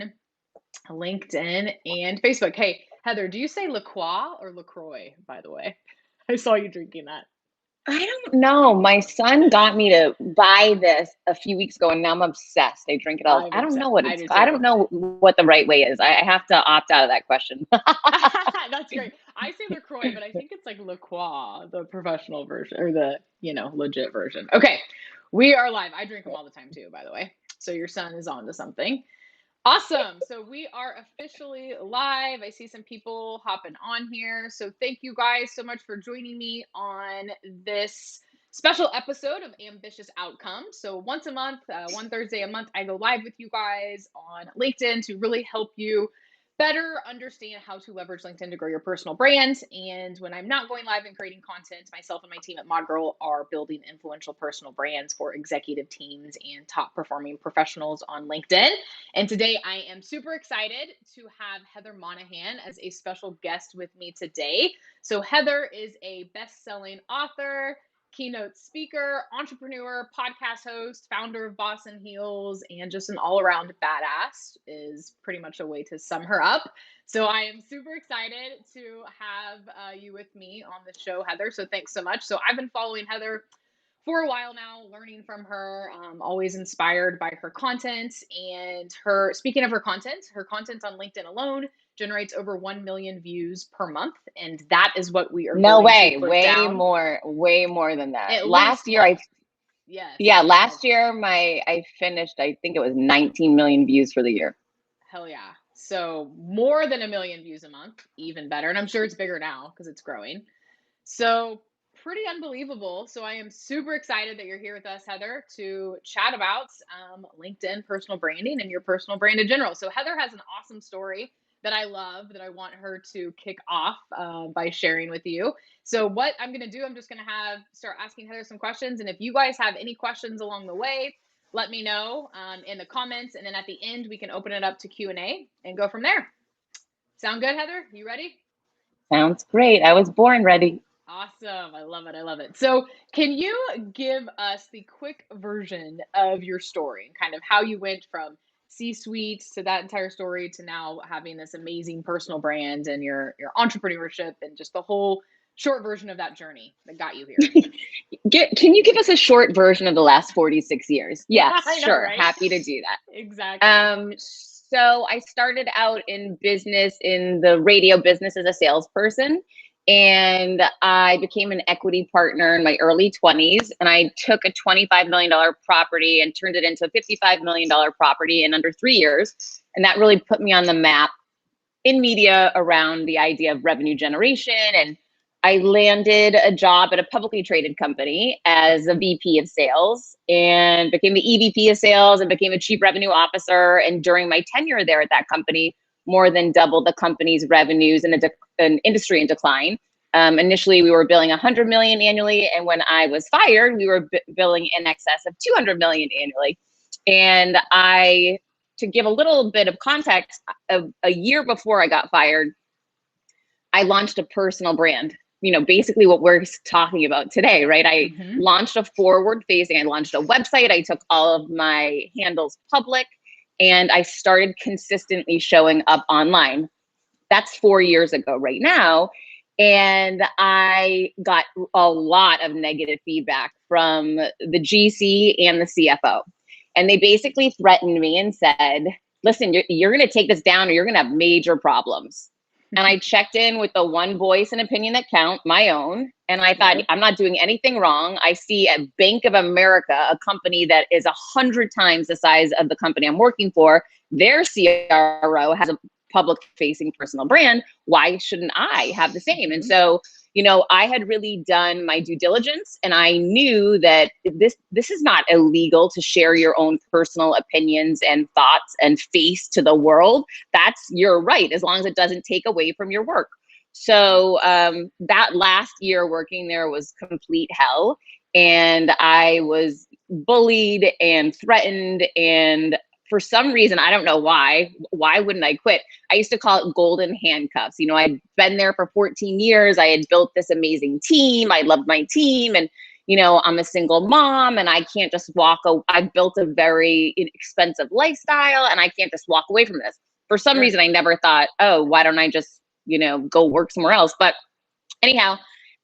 on LinkedIn and Facebook. Hey, Heather, do you say LaCroix or LaCroix, by the way? I saw you drinking that. I don't know. My son got me to buy this a few weeks ago, and now I'm obsessed. I drink it all. I'm I don't know obsessed. what I it's. do I don't too. know what the right way is. I have to opt out of that question. That's great. I say LaCroix, but I think it's like LaCroix, the professional version or the, legit version. Okay. We are live. I drink them all the time too, by the way. So your son is on to something. Awesome. So we are officially live. I see some people hopping on here. So thank you guys so much for joining me on this special episode of Ambitious Outcomes. So once a month, one Thursday a month, I go live with you guys on LinkedIn to really help you better understand how to leverage LinkedIn to grow your personal brand. And when I'm not going live and creating content, myself and my team at ModGirl are building influential personal brands for executive teams and top performing professionals on LinkedIn. And today I am super excited to have Heather Monahan as a special guest with me today. So Heather is a best-selling author, keynote speaker, entrepreneur, podcast host, founder of Boss and Heels, and just an all-around badass is pretty much a way to sum her up. So I am super excited to have you with me on the show, Heather. So thanks so much. So I've been following Heather for a while now, learning from her, always inspired by her content and speaking of her content on LinkedIn alone generates over 1 million views per month. And that is what we are No going to way. put down. Way more than that. At Last least year, one. Yes. last year, I finished, I think it was 19 million views for the year. Hell yeah. So more than 1 million views a month, even better. And I'm sure it's bigger now because it's growing. So pretty unbelievable. So I am super excited that you're here with us, Heather, to chat about LinkedIn personal branding and your personal brand in general. So Heather has an awesome story that I love that I want her to kick off by sharing with you. So what I'm going to do, I'm just going to start asking Heather some questions. And if you guys have any questions along the way, let me know in the comments. And then at the end, we can open it up to Q&A and go from there. Sound good, Heather? You ready? Sounds great. I was born ready. Awesome. I love it. I love it. So can you give us the quick version of your story and kind of how you went from C-suite to that entire story to now having this amazing personal brand and your entrepreneurship and just the whole short version of that journey that got you here? Can you give us a short version of the last 46 years? Yes, I know, sure. right? Happy to do that. Exactly. So I started out in business, in the radio business as a salesperson, and I became an equity partner in my early 20s. And I took a $25 million property and turned it into a $55 million property in under 3 years. And that really put me on the map in media around the idea of revenue generation. And I landed a job at a publicly traded company as a VP of sales and became the EVP of sales and became a chief revenue officer. And during my tenure there at that company, more than doubled the company's revenues in an industry in decline. Initially, we were billing 100 million annually. And when I was fired, we were billing in excess of 200 million annually. And to give a little bit of context, a year before I got fired, I launched a personal brand. Basically what we're talking about today, right? I launched a I launched a website. I took all of my handles public and I started consistently showing up online. That's 4 years ago right now. And I got a lot of negative feedback from the GC and the CFO. And they basically threatened me and said, listen, you're going to take this down or you're going to have major problems. And I checked in with the one voice and opinion that count, my own. And I thought, I'm not doing anything wrong. I see at Bank of America, a company that is 100 times the size of the company I'm working for. Their CRO has a public facing personal brand. Why shouldn't I have the same? And so, I had really done my due diligence and I knew that this is not illegal to share your own personal opinions and thoughts and face to the world. That's your right, as long as it doesn't take away from your work. So that last year working there was complete hell. And I was bullied and threatened, and for some reason, I don't know why wouldn't I quit? I used to call it golden handcuffs. I'd been there for 14 years. I had built this amazing team. I loved my team. And, I'm a single mom and I can't just I've built a very expensive lifestyle and I can't just walk away from this. For some reason, I never thought, oh, why don't I just, go work somewhere else? But anyhow,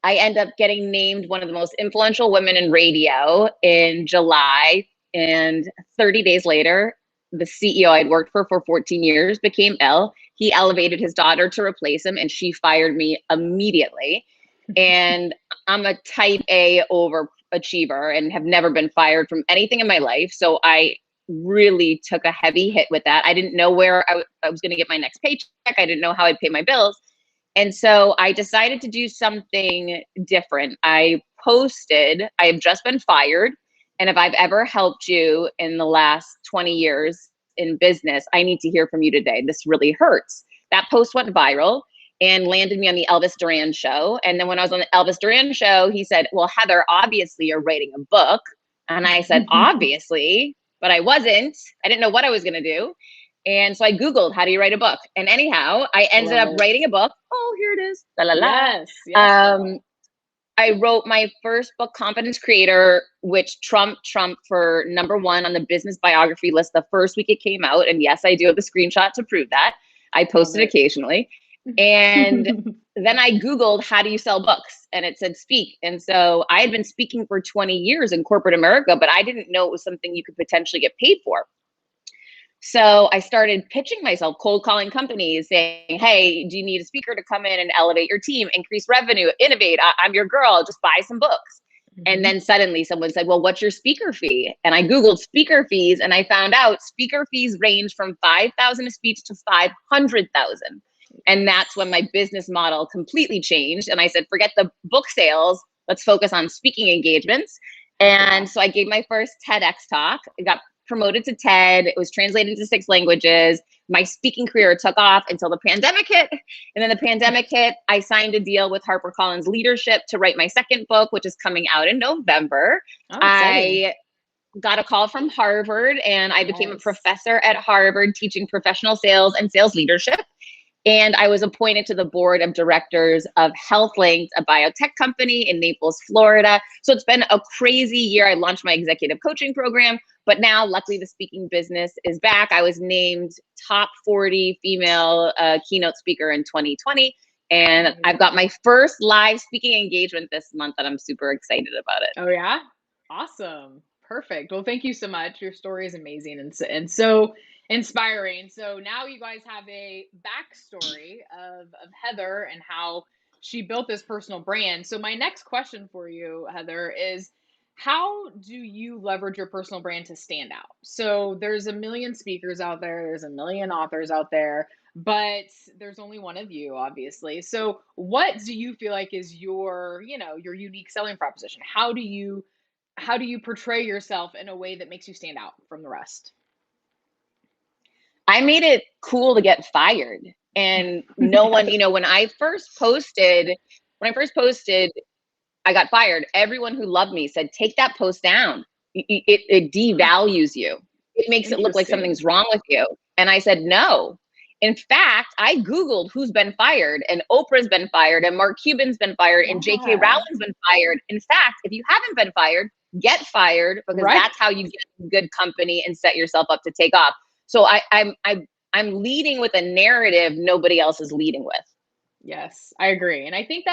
I end up getting named one of the most influential women in radio in July. And 30 days later, the CEO I'd worked for 14 years became ill. He elevated his daughter to replace him and she fired me immediately. And I'm a type A overachiever and have never been fired from anything in my life. So I really took a heavy hit with that. I didn't know where I was going to get my next paycheck. I didn't know how I'd pay my bills. And so I decided to do something different. I have just been fired. And if I've ever helped you in the last 20 years in business, I need to hear from you today. This really hurts. That post went viral and landed me on the Elvis Duran show. And then when I was on the Elvis Duran show, he said, well, Heather, obviously you're writing a book. And I said, obviously, but I wasn't. I didn't know what I was going to do. And so I Googled, how do you write a book? And anyhow, I ended up writing a book. Oh, here it is. La, la, la. Yes. I wrote my first book, Confidence Creator, which trumped for #1 on the business biography list the first week it came out. And yes, I do have the screenshot to prove that. I post it occasionally. And then I Googled, how do you sell books? And it said speak. And so I had been speaking for 20 years in corporate America, but I didn't know it was something you could potentially get paid for. So I started pitching myself, cold calling companies saying, hey, do you need a speaker to come in and elevate your team, increase revenue, innovate? I'm your girl, just buy some books. And then suddenly someone said, well, what's your speaker fee? And I Googled speaker fees and I found out speaker fees range from $5,000 a speech to $500,000. And that's when my business model completely changed. And I said, forget the book sales, let's focus on speaking engagements. And so I gave my first TEDx talk. I got promoted to TED. It was translated into 6 languages. My speaking career took off until the pandemic hit. And then the pandemic hit. I signed a deal with HarperCollins Leadership to write my second book, which is coming out in November. I got a call from Harvard and I became a professor at Harvard teaching professional sales and sales leadership. And I was appointed to the board of directors of HealthLinks, a biotech company in Naples, Florida. So it's been a crazy year. I launched my executive coaching program, but now luckily the speaking business is back. I was named top 40 female keynote speaker in 2020. And I've got my first live speaking engagement this month and I'm super excited about it. Oh yeah? Awesome. Perfect. Well, thank you so much. Your story is amazing and so inspiring. So now you guys have a backstory of Heather and how she built this personal brand. So my next question for you, Heather, is how do you leverage your personal brand to stand out? So there's a million speakers out there, there's a million authors out there, but there's only one of you, obviously. So what do you feel like is your unique selling proposition? How do you portray yourself in a way that makes you stand out from the rest? I made it cool to get fired. And no one, when I first posted, I got fired. Everyone who loved me said, take that post down. It devalues you. It makes it look like something's wrong with you. And I said, no. In fact, I Googled who's been fired and Oprah's been fired and Mark Cuban's been fired and J.K. Rowling's been fired. In fact, if you haven't been fired, get fired because that's how you get good company and set yourself up to take off. So I'm leading with a narrative nobody else is leading with. Yes, I agree. And I think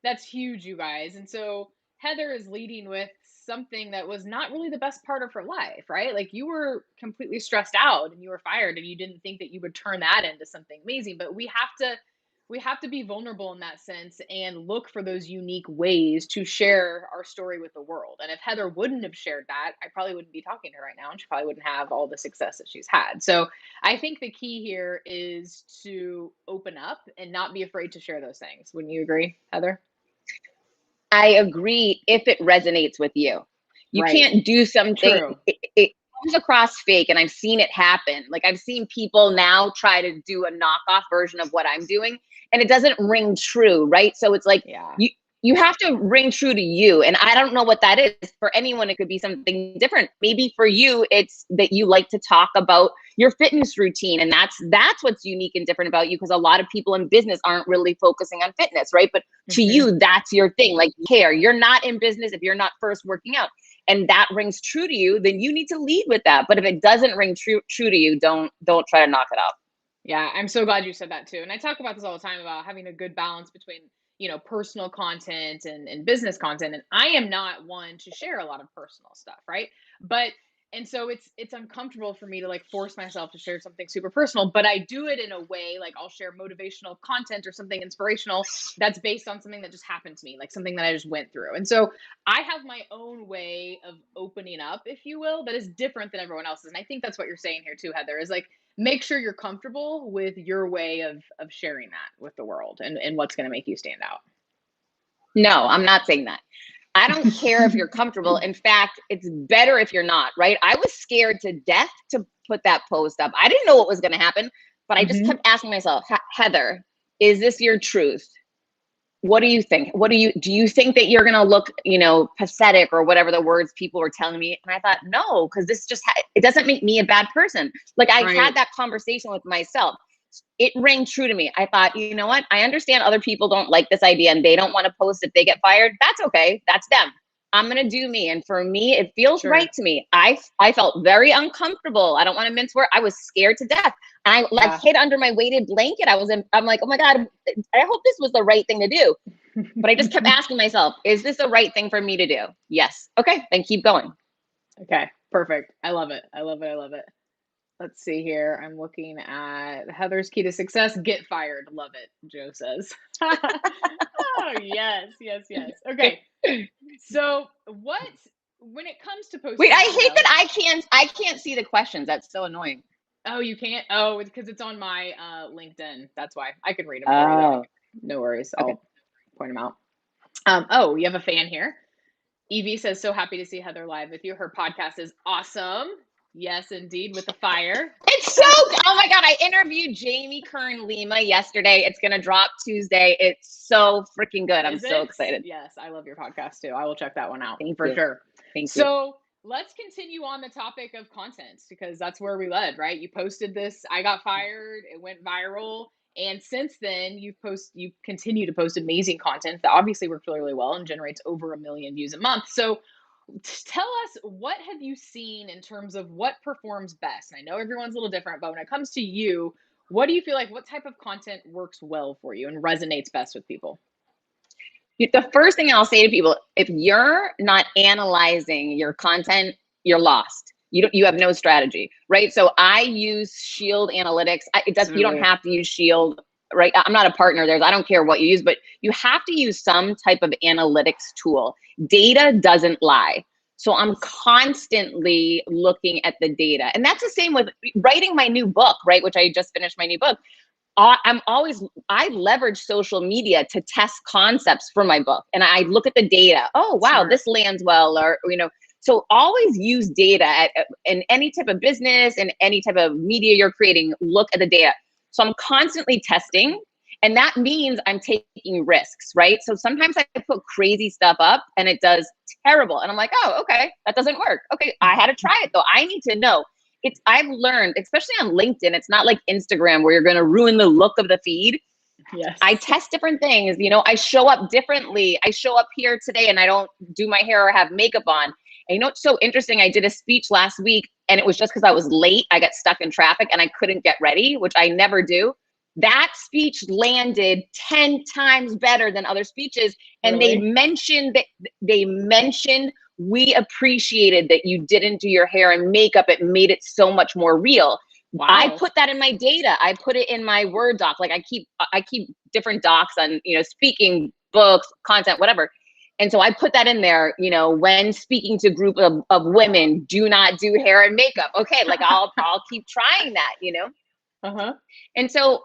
that's huge, you guys. And so Heather is leading with something that was not really the best part of her life, right? Like you were completely stressed out and you were fired and you didn't think that you would turn that into something amazing. But we have to be vulnerable in that sense and look for those unique ways to share our story with the world. And if Heather wouldn't have shared that, I probably wouldn't be talking to her right now and she probably wouldn't have all the success that she's had. So I think the key here is to open up and not be afraid to share those things. Wouldn't you agree, Heather? I agree if it resonates with you. You can't do something, it comes across fake, and I've seen it happen. Like I've seen people now try to do a knockoff version of what I'm doing and it doesn't ring true, right? So it's like you have to ring true to you. And I don't know what that is. For anyone, it could be something different. Maybe for you, it's that you like to talk about your fitness routine. And that's what's unique and different about you, because a lot of people in business aren't really focusing on fitness, right? But to you, that's your thing. Like, care. You're not in business if you're not first working out. And that rings true to you, then you need to lead with that. But if it doesn't ring true to you, don't try to knock it off. Yeah, I'm so glad you said that too. And I talk about this all the time about having a good balance between, personal content and business content. And I am not one to share a lot of personal stuff, right? But and so it's uncomfortable for me to like force myself to share something super personal, but I do it in a way like I'll share motivational content or something inspirational that's based on something that just happened to me, like something that I just went through. And so I have my own way of opening up, if you will, that is different than everyone else's. And I think that's what you're saying here too, Heather, is like make sure you're comfortable with your way of sharing that with the world and what's going to make you stand out. No, I'm not saying that. I don't care if you're comfortable. In fact, it's better if you're not, right? I was scared to death to put that post up. I didn't know what was going to happen, but I just kept asking myself, Heather, is this your truth? What do you think? Do you think that you're going to look, pathetic or whatever the words people were telling me? And I thought, no, because this just, it doesn't make me a bad person. Like I had that conversation with myself. It rang true to me. I thought, you know what? I understand other people don't like this idea and they don't want to post if they get fired. That's okay. That's them. I'm going to do me. And for me, it feels right to me. I felt very uncomfortable. I don't want to mince words. I was scared to death. And I hid under my weighted blanket. I'm like, oh my God, I hope this was the right thing to do. But I just kept asking myself, is this the right thing for me to do? Yes. Okay. Then keep going. Okay. Perfect. I love it. I love it. I love it. Let's see here. I'm looking at Heather's key to success. Get fired. Love it, Joe says. Oh, yes, yes, yes. Okay. So when it comes to posting. Wait, I hate that I can't see the questions. That's so annoying. Oh, you can't? Oh, it's because it's on my LinkedIn. That's why. I can read them for you though. No worries. Okay. I'll point them out. Oh, you have a fan here. Evie says, so happy to see Heather live with you. Her podcast is awesome. Yes, indeed, with the fire. It's so, oh my God, I interviewed Jamie Kern Lima yesterday. It's going to drop Tuesday. It's so freaking good. I'm so excited. Yes, I love your podcast too. I will check that one out for sure. Thank you. So let's continue on the topic of content because that's where we led, right? You posted this, I got fired, it went viral. And since then, you continue to post amazing content that obviously works really, really well and generates over 1 million views a month. So tell us, what have you seen in terms of what performs best? And I know everyone's a little different, but when it comes to you, what do you feel like, what type of content works well for you and resonates best with people? The first thing I'll say to people, if you're not analyzing your content, you're lost. You have no strategy, right? So I use Shield Analytics. You don't have to use Shield, right? I'm not a partner there. I don't care what you use, but you have to use some type of analytics tool. Data doesn't lie. So I'm constantly looking at the data. And that's the same with writing my new book, right? Which I just finished my new book. I leverage social media to test concepts for my book. And I look at the data. Oh, wow, this lands well, or, so always use data in any type of business and any type of media you're creating, look at the data. So I'm constantly testing, and that means I'm taking risks, right? So sometimes I put crazy stuff up and it does terrible. And I'm like, oh, okay, that doesn't work. Okay, I had to try it though. I need to know. I've learned, especially on LinkedIn, it's not like Instagram where you're going to ruin the look of the feed. Yes. I test different things. I show up differently. I show up here today and I don't do my hair or have makeup on. And it's so interesting. I did a speech last week and it was just because I was late. I got stuck in traffic and I couldn't get ready, which I never do. That speech landed 10 times better than other speeches. And really? they mentioned we appreciated that you didn't do your hair and makeup. It made it so much more real. Wow. I put that in my data. I put it in my Word doc. Like I keep different docs on, speaking, books, content, whatever. And so I put that in there, when speaking to a group of women, do not do hair and makeup. Okay. Like I'll keep trying that, Uh-huh. And so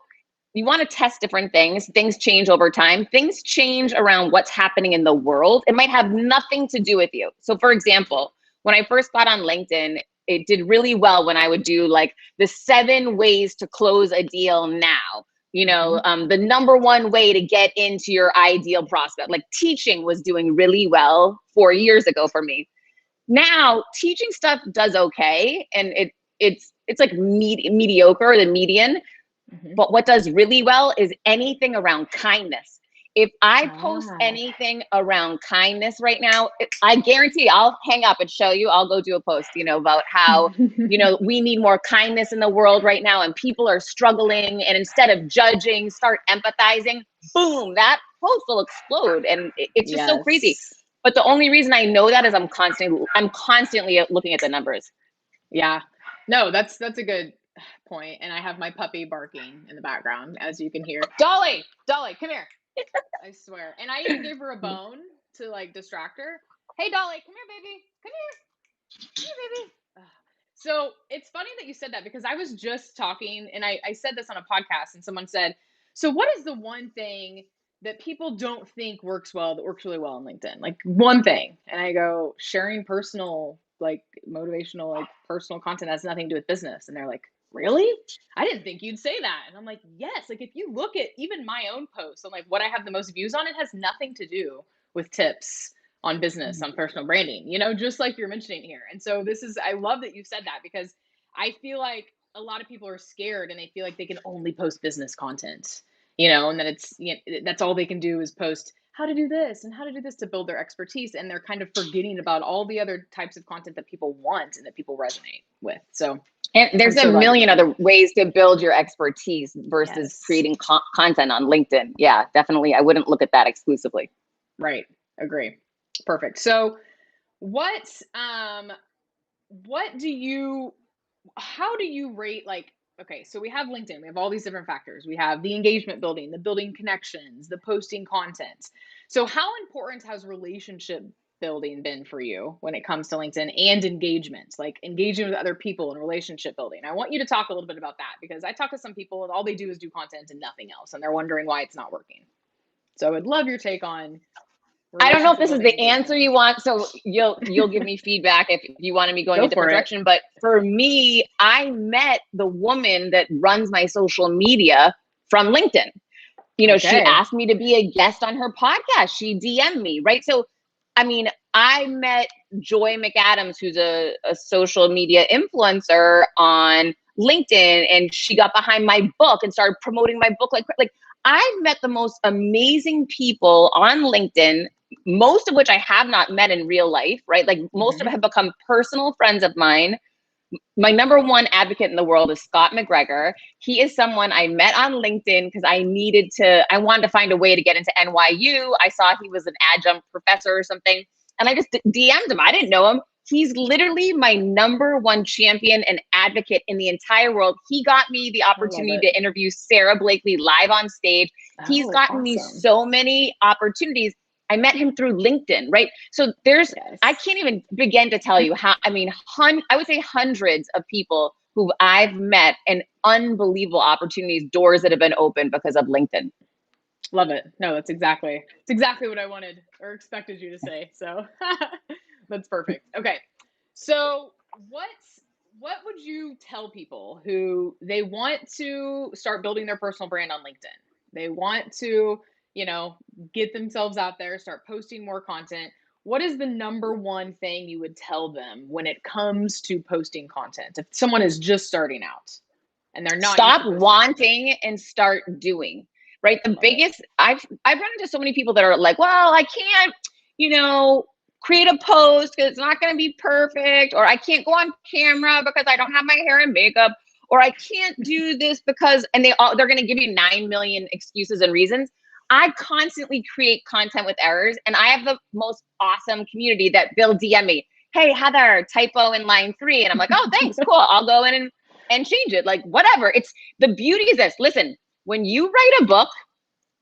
you want to test different things. Things change over time. Things change around what's happening in the world. It might have nothing to do with you. So for example, when I first got on LinkedIn, it did really well when I would do like the 7 ways to close a deal now. the number one way to get into your ideal prospect. Like teaching was doing really well 4 years ago for me. Now teaching stuff does okay, and it's like mediocre, the median. But what does really well is anything around kindness. If I post anything around kindness right now, I guarantee I'll hang up and show you. I'll go do a post, about how, we need more kindness in the world right now and people are struggling. And instead of judging, start empathizing. Boom, that post will explode. And it's just so crazy. But the only reason I know that is I'm constantly looking at the numbers. Yeah, no, that's a good point. And I have my puppy barking in the background, as you can hear. Dolly, come here. I swear. And I even gave her a bone to like distract her. Hey, Dolly, come here, baby. Come here, baby. So it's funny that you said that, because I was just talking, and I said this on a podcast, and someone said, so what is the one thing that people don't think works well, that works really well on LinkedIn? Like one thing. And I go, sharing personal, like motivational, like personal content has nothing to do with business. And they're like, really? I didn't think you'd say that. And I'm like, yes. Like if you look at even my own posts on like what I have the most views on, it has nothing to do with tips on business, on personal branding, just like you're mentioning here. And so I love that you said that, because I feel like a lot of people are scared and they feel like they can only post business content, and that it's, that's all they can do is post how to do this and how to do this to build their expertise. And they're kind of forgetting about all the other types of content that people want and that people resonate with. So, and there's a million other ways to build your expertise versus creating content on LinkedIn. Yeah, definitely. I wouldn't look at that exclusively. Right. Agree. Perfect. So how do you rate, like, okay, so we have LinkedIn, we have all these different factors. We have the engagement building, the building connections, the posting content. So how important has relationship building been for you when it comes to LinkedIn and engagement, like engaging with other people and relationship building? I want you to talk a little bit about that, because I talk to some people and all they do is do content and nothing else, and they're wondering why it's not working. So I would love your take on. I don't know if this is the answer you want, so you'll give me feedback if you wanted me going a different direction. But for me, I met the woman that runs my social media from LinkedIn. She asked me to be a guest on her podcast. She DM'd me, right? So, I mean, I met Joy McAdams, who's a social media influencer on LinkedIn, and she got behind my book and started promoting my book. Like I've met the most amazing people on LinkedIn, most of which I have not met in real life, right? Like most of them have become personal friends of mine. My number one advocate in the world is Scott McGregor. He is someone I met on LinkedIn because I wanted to find a way to get into NYU. I saw he was an adjunct professor or something, and I just DM'd him. I didn't know him. He's literally my number one champion and advocate in the entire world. He got me the opportunity to interview Sarah Blakely live on stage. He's gotten me so many opportunities. I met him through LinkedIn, right? So I can't even begin to tell you how, I would say hundreds of people who I've met, and unbelievable opportunities, doors that have been opened because of LinkedIn. Love it. No, it's exactly what I wanted or expected you to say. So that's perfect. Okay. So what would you tell people who they want to start building their personal brand on LinkedIn? They want to, get themselves out there, start posting more content. What is the number one thing you would tell them when it comes to posting content? If someone is just starting out and they're not, stop wanting and start doing, right? The biggest, I've run into so many people that are like, well, I can't, create a post because it's not going to be perfect, or I can't go on camera because I don't have my hair and makeup, or I can't do this because, and they're going to give you 9 million excuses and reasons. I constantly create content with errors, and I have the most awesome community that they'll DM me, hey, Heather, typo in line 3. And I'm like, oh, thanks, cool. I'll go in and change it. Like, whatever. It's the beauty is this. Listen, when you write a book,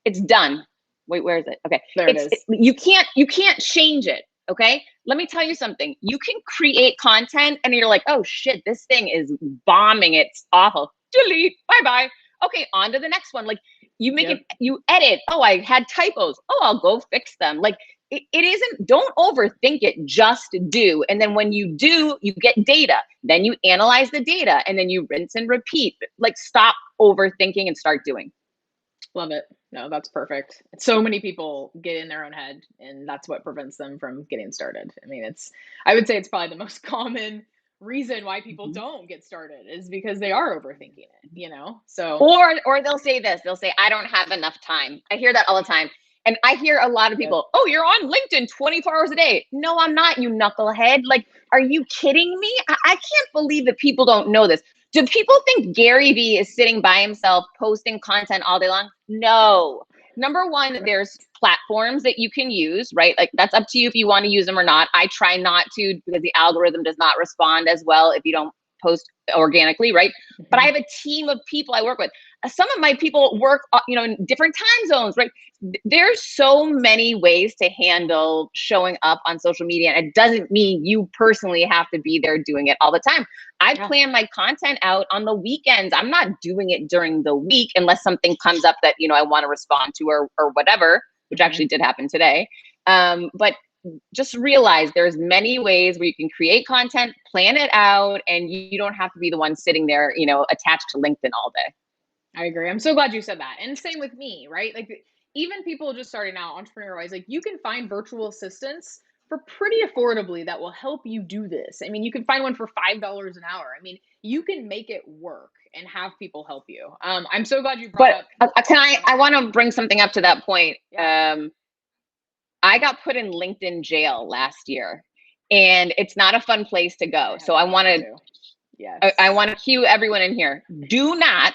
it's done. Wait, where is it? Okay. There it is. You can't change it. Okay. Let me tell you something. You can create content and you're like, oh shit, this thing is bombing. It's awful. Delete. Bye-bye. Okay. On to the next one. Like, you make it, you edit. Oh, I had typos. Oh, I'll go fix them. Like it isn't, don't overthink it, just do. And then when you do, you get data, then you analyze the data and then you rinse and repeat. Like stop overthinking and start doing. Love it. No, that's perfect. So many people get in their own head, and that's what prevents them from getting started. I mean, I would say it's probably the most common reason why people Mhm. don't get started is because they are overthinking it, you know? So, Or they'll say this. They'll say, "I don't have enough time." I hear that all the time. And I hear a lot of yep. people, "Oh, you're on LinkedIn 24 hours a day." No, I'm not, you knucklehead. Like, are you kidding me? I can't believe that people don't know this. Do people think Gary Vee is sitting by himself posting content all day long? No. Number one, there's platforms that you can use, right? Like, that's up to you if you want to use them or not. I try not to because the algorithm does not respond as well if you don't post organically, right? But I Hmm. have a team of people I work with. Some of my people work, in different time zones, right? There's so many ways to handle showing up on social media, and it doesn't mean you personally have to be there doing it all the time. I Yeah. plan my content out on the weekends. I'm not doing it during the week unless something comes up that I want to respond to, or whatever, which Hmm. actually did happen today. But just realize there's many ways where you can create content, plan it out, and you don't have to be the one sitting there, attached to LinkedIn all day. I agree. I'm so glad you said that. And same with me, right? Like even people just starting out entrepreneur wise, like you can find virtual assistants for pretty affordably that will help you do this. I mean, you can find one for $5 an hour. I mean, you can make it work and have people help you. I'm so glad you brought But up. can Go I ahead. want to bring something up to that point. Yeah, I got put in LinkedIn jail last year, and it's not a fun place to I go. had So I that want happen to too. I Yes. want to cue everyone in here. Do not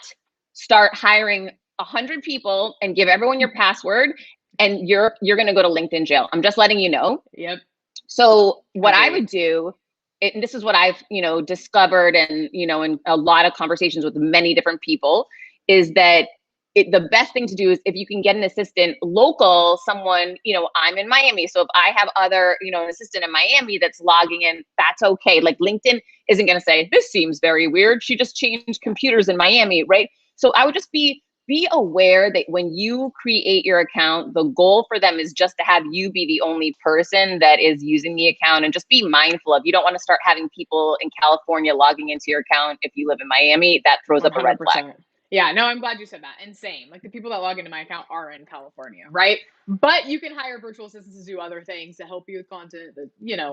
start hiring 100 people and give everyone your password, and you're going to go to LinkedIn jail. I'm just letting you know. Yep. So what I Agreed. would do, and this is what I've discovered, and in a lot of conversations with many different people, is that the best thing to do is if you can get an assistant local, someone, I'm in Miami, so if I have other, an assistant in Miami that's logging in, that's okay. Like, LinkedIn isn't going to say, "This seems very weird, she just changed Yeah. computers in Miami," right? So I would just be aware that when you create your account, the goal for them is just to have you be the only person that is using the account, and just be mindful of, you don't want to start having people in California logging into your account if you live in Miami. That throws up a red flag. 100%. Yeah, no, I'm glad you said that. And same, like the people that log into my account are in California, right? But you can hire virtual assistants to do other things to help you with content that,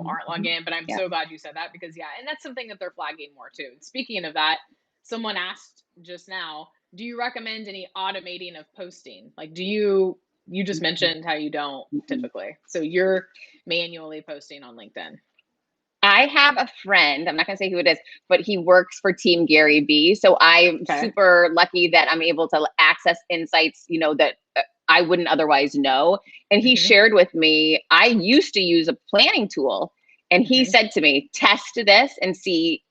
aren't logging in. But I'm Yeah. so glad you said that because, yeah, and that's something that they're flagging more too. And speaking of that, someone asked just now, do you recommend any automating of posting? Like, you just mentioned how you don't typically. So you're manually posting on LinkedIn. I have a friend, I'm not going to say who it is, but he works for Team Gary Vee. So I'm Okay. super lucky that I'm able to access insights, that I wouldn't otherwise know. And he Hmm. shared with me, I used to use a planning tool. And he Hmm. said to me, test this and see,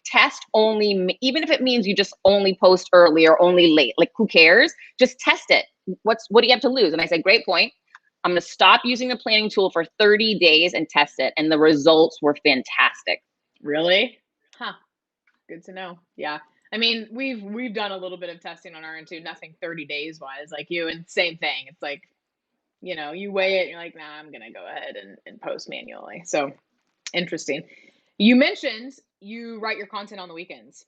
test only, even if it means you just only post early or only late, like, who cares? Just test it. What do you have to lose? And I said, great point. I'm going to stop using the planning tool for 30 days and test it. And the results were fantastic. Really? Huh. Good to know. Yeah. I mean, we've done a little bit of testing on our end too. Nothing 30 days wise like you, and same thing. It's like, you weigh it, and you're like, nah, I'm gonna go ahead and post manually. So interesting. You mentioned you write your content on the weekends.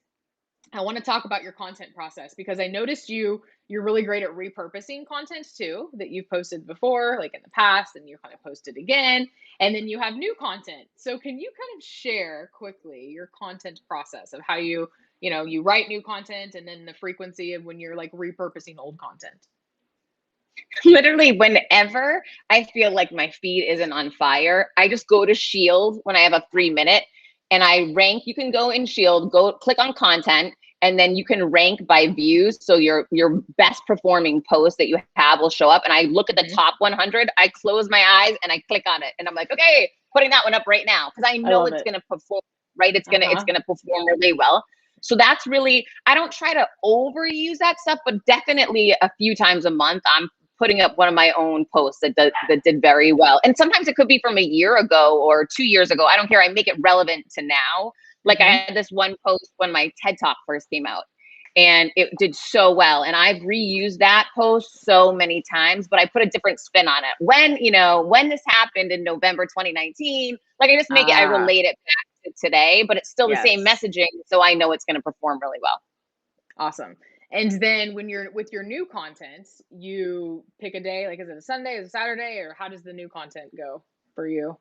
I want to talk about your content process because I noticed you're really great at repurposing content too that you've posted before, like in the past, and you kind of posted again, and then you have new content. So can you kind of share quickly your content process of how you write new content and then the frequency of when you're like repurposing old content? Literally, whenever I feel like my feed isn't on fire, I just go to Shield when I have a 3 minute, and I rank. You can go in Shield, go click on content, and then you can rank by views. So your best performing post that you have will show up. And I look at the Hmm. top 100. I close my eyes and I click on it, and I'm like, okay, putting that one up right now because I I know love it's it. gonna perform. Right, it's Uh-huh. gonna perform really well. So that's really, I don't try to overuse that stuff, but definitely a few times a month, I'm putting up one of my own posts that did very well. And sometimes it could be from a year ago or 2 years ago. I don't care. I make it relevant to now. Like, I Hmm. had this one post when my TED Talk first came out, and it did so well. And I've reused that post so many times, but I put a different spin on it. When this happened in November 2019, like, I just make it, I Ah, relate it back to today, but it's still the same yes. messaging. So I know it's going to perform really well. Awesome. And then when you're with your new content, you pick a day, like is it a Sunday, is it a Saturday, or how does the new content go for you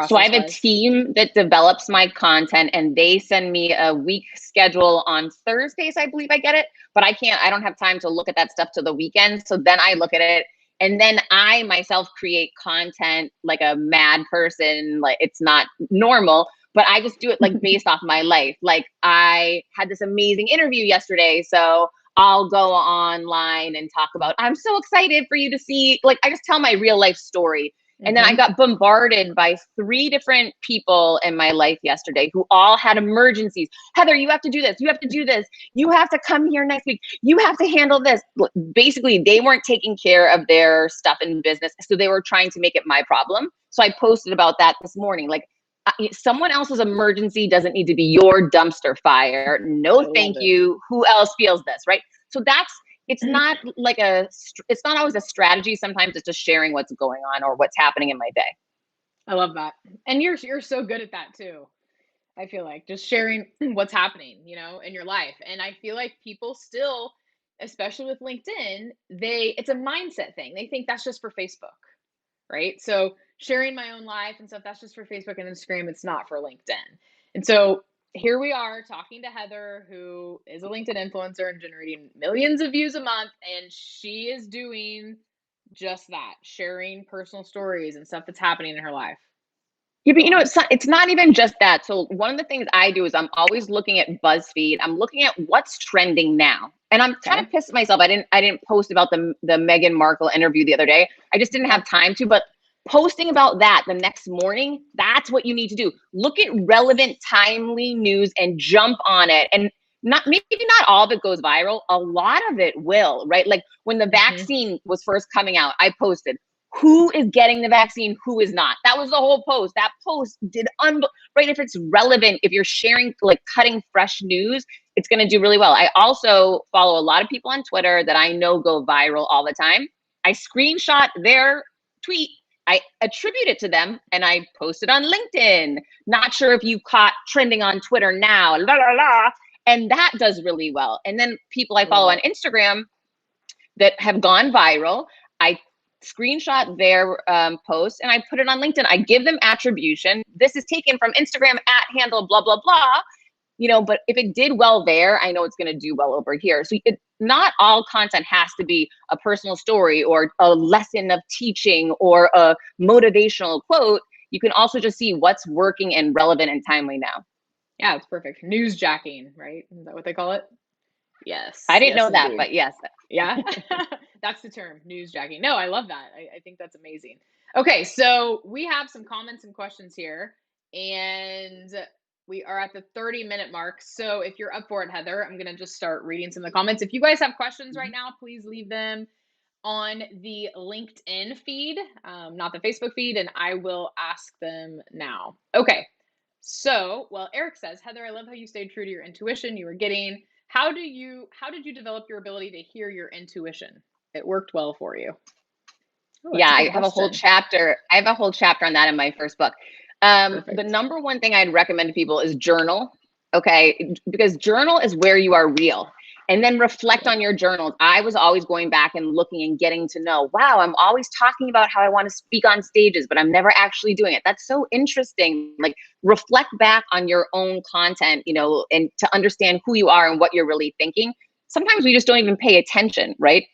So I process have a wise? team that develops my content and they send me a week schedule on Thursdays, I believe I get it, but I don't have time to look at that stuff till the weekend. So then I look at it and then I myself create content like a mad person. Like it's not normal, but I just do it like based off my life. Like I had this amazing interview yesterday. So I'll go online and talk about, I'm so excited for you to see, like I just tell my real life story. And then I Mm-hmm. got bombarded by 3 different people in my life yesterday who all had emergencies. Heather, you have to do this. You have to do this. You have to come here next week. You have to handle this. Basically, they weren't taking care of their stuff in business. So they were trying to make it my problem. So I posted about that this morning. Like, someone else's emergency doesn't need to be your dumpster fire. I No, love thank it. you. Who else feels this, right? So it's not like it's not always a strategy. Sometimes it's just sharing what's going on or what's happening in my day. I love that. And you're so good at that too. I feel like just sharing what's happening, in your life. And I feel like people still, especially with LinkedIn, it's a mindset thing. They think that's just for Facebook, right? So sharing my own life and stuff, that's just for Facebook and Instagram. It's not for LinkedIn. And so here we are talking to Heather, who is a LinkedIn influencer and generating millions of views a month. And she is doing just that, sharing personal stories and stuff that's happening in her life. Yeah, but Go on. it's not even just that. So one of the things I do is I'm always looking at BuzzFeed. I'm looking at what's trending now. And I'm kind Okay. of pissed at myself. I didn't post about the Meghan Markle interview the other day. I just didn't Okay. have time to, but posting about that the next morning, that's what you need to do. Look at relevant, timely news and jump on it. And maybe not all of it goes viral. A lot of it will, right? Like when the Mm-hmm. vaccine was first coming out, I posted who is getting the vaccine, who is not. That was the whole post. That post did right. If it's relevant, if you're sharing like cutting fresh news, it's going to do really well. I also follow a lot of people on Twitter that I know go viral all the time. I screenshot their tweet, I attribute it to them, and I post it on LinkedIn. Not sure if you caught trending on Twitter now, la la la. And that does really well. And then people I I love follow on it. Instagram that have gone viral, I screenshot their post and I put it on LinkedIn. I give them attribution. This is taken from Instagram at handle blah blah blah. But if it did well there, I know it's going to do well over here. So not all content has to be a personal story or a lesson of teaching or a motivational quote. You can also just see what's working and relevant and timely now. Yeah, it's perfect. Newsjacking, right? Is that what they call it? I Yes. didn't Yes, know that, indeed. but yes. Yeah. That's the term, newsjacking. No, I love that. I think that's amazing. Okay, so we have some comments and questions here, and we are at the 30-minute mark. So if you're up for it, Heather, I'm going to just start reading some of the comments. If you guys have questions right now, please leave them on the LinkedIn feed, not the Facebook feed, and I will ask them now. Okay. So, well, Eric says, Heather, I love how you stayed true to your intuition you were getting. How did you develop your ability to hear your intuition? It worked well for you. Oh, Yeah, that's a good I have a whole question. chapter. I have a whole chapter on that in my first book. The Perfect. number one thing I'd recommend to people is journal. Okay, because journal is where you are real. And then reflect Yep. on your journals. I was always going back and looking and getting to know, wow, I'm always talking about how I want to speak on stages, but I'm never actually doing it. That's so interesting. Like reflect back on your own content, and to understand who you are and what you're really thinking. Sometimes we just don't even pay attention, right?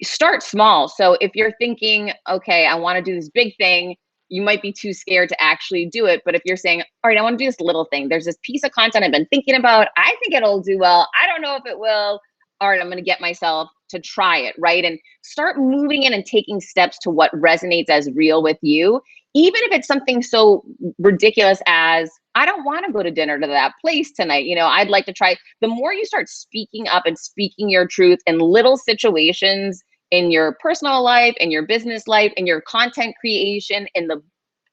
Start small. So if you're thinking, okay, I want to do this big thing, you might be too scared to actually do it. But if you're saying, all right, I want to do this little thing, there's this piece of content I've been thinking about, I think it'll do well. I don't know if it will. All right, I'm going to get myself to try it, right? And start moving in and taking steps to what resonates as real with you. Even if it's something so ridiculous as, I don't want to go to dinner to that place tonight. I'd like to try. The more you start speaking up and speaking your truth in little situations in your personal life, in your business life, in your content creation, in the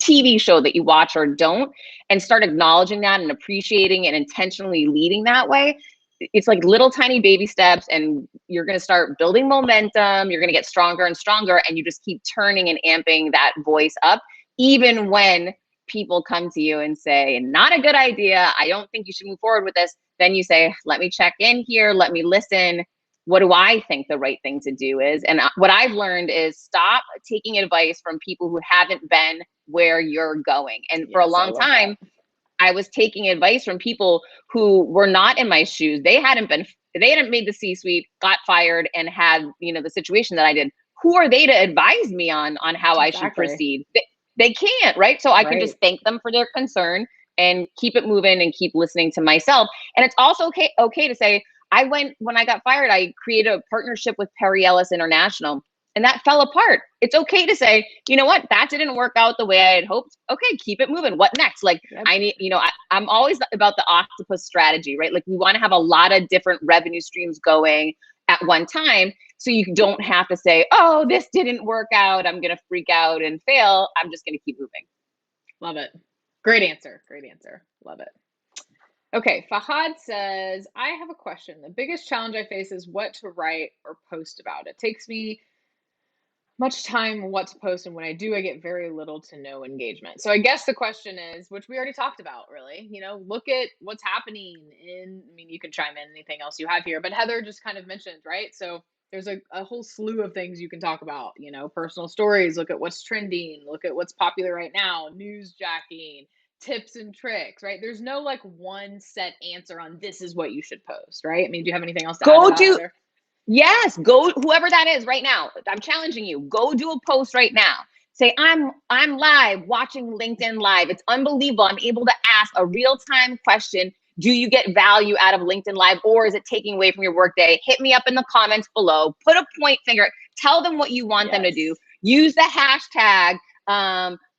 TV show that you watch or don't, and start acknowledging that and appreciating and intentionally leading that way. It's like little tiny baby steps, and you're going to start building momentum. You're going to get stronger and stronger, and you just keep turning and amping that voice up, even when people come to you and say, not a good idea. I don't think you should move forward with this. Then you say, let me check in here. Let me listen. what do I think the right thing to do is? And what I've learned is stop taking advice from people who haven't been where you're going. And for a Yes, I long love that. time, I was taking advice from people who were not in my shoes. They hadn't made the C-suite, got fired, and had, the situation that I did. Who are they to advise me on how I should Exactly. proceed? They can't, right? So I could just Right. thank them for their concern and keep it moving and keep listening to myself. And it's also okay to say, when I got fired, I created a partnership with Perry Ellis International, and that fell apart. It's okay to say, you know what, that didn't work out the way I had hoped. Okay, keep it moving. What next? Like, Yep. I need, I'm always about the octopus strategy, right? Like, we want to have a lot of different revenue streams going at one time. So you don't have to say, oh, this didn't work out, I'm going to freak out and fail. I'm just going to keep moving. Love it. Great answer. Great answer. Love it. Okay, Fahad says, I have a question. The biggest challenge I face is what to write or post about. It takes me much time what to post, and when I do, I get very little to no engagement. So I guess the question is, which we already talked about, really, look at what's happening I mean, you can chime in anything else you have here, but Heather just kind of mentioned, right? So there's a whole slew of things you can talk about, personal stories, look at what's trending, look at what's popular right now, news jacking, tips and tricks, right? There's no like one set answer on this is what you should post, right? I mean, do you have anything else to add to Go that, do Heather? Yes, go, whoever that is right now. I'm challenging you. Go do a post right now. Say, I'm live watching LinkedIn Live. It's unbelievable. I'm able to ask a real-time question. Do you get value out of LinkedIn Live, or is it taking away from your workday? Hit me up in the comments below. Put a point finger. Tell them what you want them to do. Yes. Use the hashtag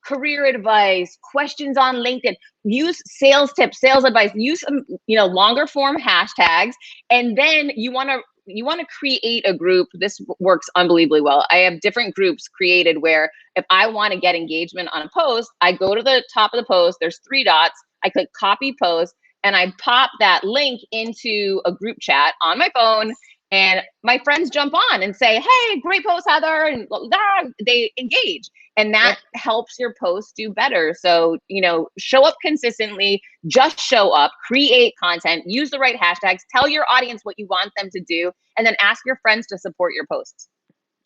career advice, questions on LinkedIn. Use sales tips, sales advice. Use some, longer form hashtags, and then you want to create a group. This works unbelievably well. I have different groups created where if I want to get engagement on a post, I go to the top of the post, there's 3 dots, I click copy post, and I pop that link into a group chat on my phone, and my friends jump on and say, hey, great post, Heather, and they engage. And that Yep. helps your post do better. So, show up consistently, just show up, create content, use the right hashtags, tell your audience what you want them to do, and then ask your friends to support your posts.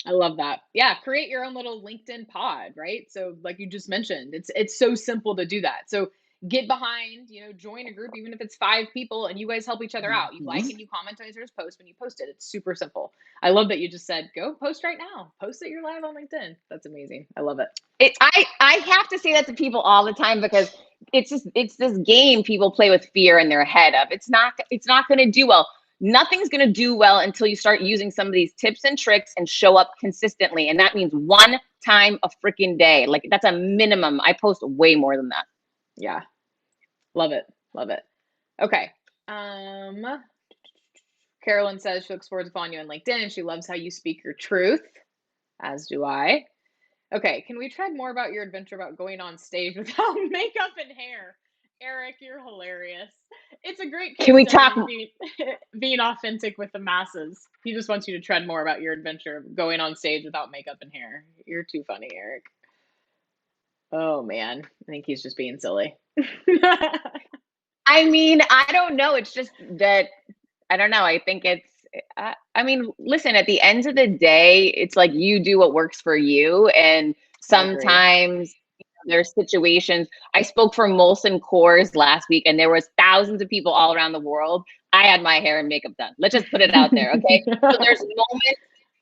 I love that. Yeah, create your own little LinkedIn pod, right? So like you just mentioned, it's so simple to do that. So get behind, join a group, even if it's 5 people, and you guys help each other out. You like Mhm. and you comment on each other's post when you post it. It's super simple. I love that you just said, go post right now. Post that you're live on LinkedIn. That's amazing. I love it. I have to say that to people all the time because it's this game people play with fear in their head of it's not going to do well. Nothing's going to do well until you start using some of these tips and tricks and show up consistently. And that means one time a freaking day. Like, that's a minimum. I post way more than that. Yeah. Love it. Love it. Okay. Um, Carolyn says she looks forward to following you on LinkedIn and she loves how you speak your truth, as do I. Okay, can we tread more about your adventure about going on stage without makeup and hair? Eric, you're hilarious. It's a great Can case we study talk? in being authentic with the masses. He just wants you to tread more about your adventure of going on stage without makeup and hair. You're too funny, Eric. Oh man, I think he's just being silly. I mean, I don't know. It's just that I don't know. I think I mean, listen, at the end of the day, it's like you do what works for you. And I agree. sometimes there's situations. I spoke for Molson Coors last week, and there was thousands of people all around the world. I had my hair and makeup done. Let's just put it out there, okay? So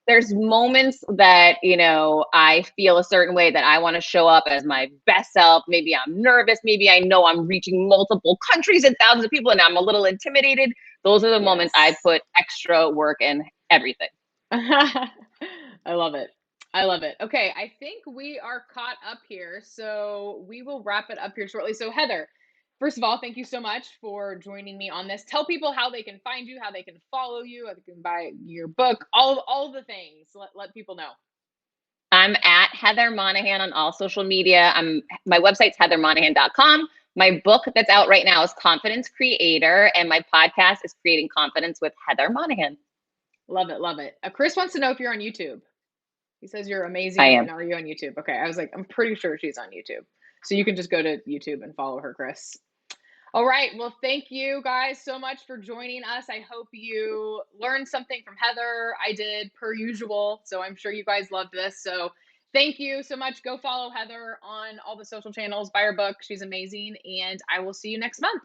there's moments that I feel a certain way that I want to show up as my best self. Maybe I'm nervous, maybe I know I'm reaching multiple countries and thousands of people and I'm a little intimidated. Those are the moments I Yes. put extra work in everything. I love it. I love it. Okay, I think we are caught up here, so we will wrap it up here shortly. So, Heather, first of all, thank you so much for joining me on this. Tell people how they can find you, how they can follow you, how they can buy your book, all the things. Let people know. I'm at Heather Monahan on all social media. My website's heathermonahan.com. My book that's out right now is Confidence Creator, and my podcast is Creating Confidence with Heather Monahan. Love it, love it. Chris wants to know if you're on YouTube. He says you're I amazing. And am. are you on YouTube? Okay, I was like, I'm pretty sure she's on YouTube. So you can just go to YouTube and follow her, Chris. All right. Well, thank you guys so much for joining us. I hope you learned something from Heather. I did, per usual. So I'm sure you guys loved this. So thank you so much. Go follow Heather on all the social channels. Buy her book. She's amazing. And I will see you next month.